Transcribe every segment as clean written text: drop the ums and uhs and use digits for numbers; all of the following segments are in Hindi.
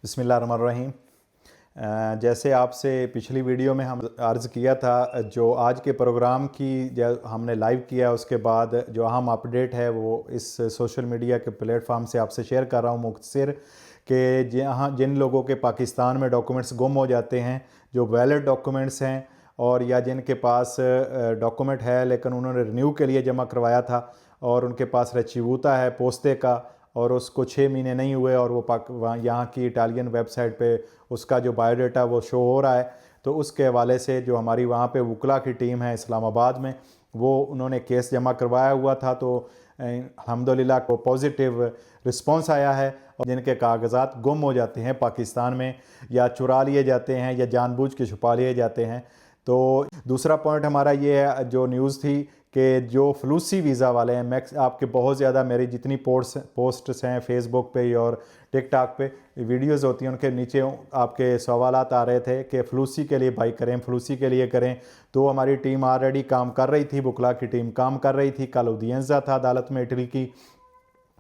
बिस्मिल्लाहिर्रहमानिर्रहीम। जैसे आपसे पिछली वीडियो में हम अर्ज़ किया था, जो आज के प्रोग्राम की जो हमने लाइव किया उसके बाद जो अहम अपडेट है वो इस सोशल मीडिया के प्लेटफॉर्म से आपसे शेयर कर रहा हूँ मुख्तसर कि जहाँ जिन लोगों के पाकिस्तान में डॉक्यूमेंट्स गुम हो जाते हैं, जो वैलिड डॉक्यूमेंट्स हैं और या जिनके पास डॉक्यूमेंट है लेकिन उन्होंने रिन्यू के लिए जमा करवाया था और उनके पास रचीवूता है पोस्ते का और उसको 6 महीने नहीं हुए और वो यहाँ की इटालियन वेबसाइट पे उसका जो बायोडाटा वो शो हो रहा है, तो उसके हवाले से जो हमारी वहाँ पे वकला की टीम है इस्लामाबाद में, वो उन्होंने केस जमा करवाया हुआ था। तो अल्हम्दुलिल्लाह को पॉजिटिव रिस्पांस आया है और जिनके कागजात गुम हो जाते हैं पाकिस्तान में या चुरा लिए जाते हैं या जानबूझ के छुपा लिए जाते हैं। तो दूसरा पॉइंट हमारा ये है, जो न्यूज़ थी कि जो फ्लूसी वीज़ा वाले हैं, मैक्स आपके बहुत ज़्यादा मेरी जितनी पोस्ट्स हैं फेसबुक पे और टिकटॉक पे वीडियोस होती हैं, उनके नीचे आपके सवालात आ रहे थे कि फ्लूसी के लिए भाई करें, फ्लूसी के लिए करें। तो हमारी टीम ऑलरेडी काम कर रही थी, वकला की टीम काम कर रही थी। कल उदियंजा था अदालत में इटली की,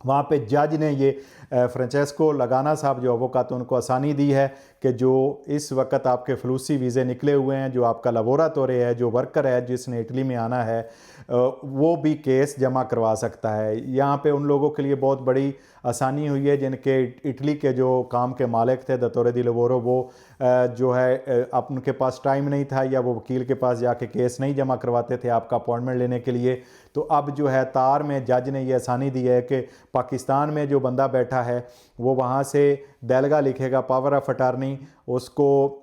वहाँ पे जज ने ये फ्रांचेस्को लगाना साहब जो अवोकात, उनको आसानी दी है कि जो इस वक्त आपके फ्लूसी वीज़े निकले हुए हैं, जो आपका लबोराटोरी है, जो वर्कर है जिसने इटली में आना है, वो भी केस जमा करवा सकता है। यहाँ पे उन लोगों के लिए बहुत बड़ी आसानी हुई है जिनके इटली के जो काम के मालिक थे दतोरे दी लबोरो, वो जो है अब उनके पास टाइम नहीं था या वो वकील के पास जाके केस नहीं जमा करवाते थे आपका अपॉइंटमेंट लेने के लिए। तो अब जो है तार में जज ने ये आसानी दी है कि पाकिस्तान में जो बंदा बैठा है वो वहाँ से देलगा लिखेगा, पावर ऑफ अटार्नी, उसको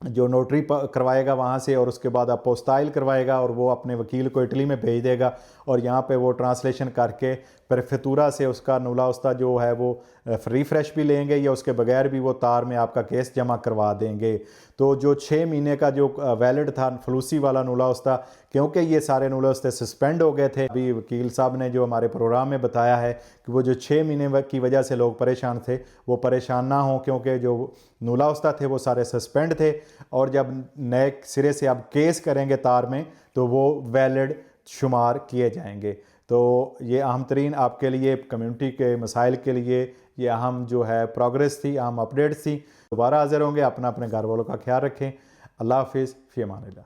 जो नोटरी करवाएगा वहाँ से और उसके बाद अपोस्टाइल करवाएगा और वो अपने वकील को इटली में भेज देगा और यहाँ पे वो ट्रांसलेशन करके प्रेफेतूरा से उसका नुला उस्ता जो है वो फ्री फ्रेश भी लेंगे या उसके बगैर भी वो तार में आपका केस जमा करवा देंगे। तो जो 6 महीने का जो वैलिड था फ्लूसी वाला नुला उस्ता, क्योंकि ये सारे नुला उस्ते सस्पेंड हो गए थे, अभी वकील साहब ने जो हमारे प्रोग्राम में बताया है कि वो जो 6 महीने की वजह से लोग परेशान थे वो परेशान ना हों, क्योंकि जो नुला उस्ता थे वो सारे सस्पेंड थे और जब नए सिरे से अब केस करेंगे तार में तो वो वैलिड शुमार किए जाएंगे। तो ये अहम तरीन आपके लिए कम्युनिटी के मसाइल के लिए ये अहम जो है प्रोग्रेस थी, अहम अपडेट्स थी। दोबारा हाजिर होंगे। अपना अपने घर वालों का ख्याल रखें। अल्लाह हाफिज़, फ़ी अमानिल्लाह।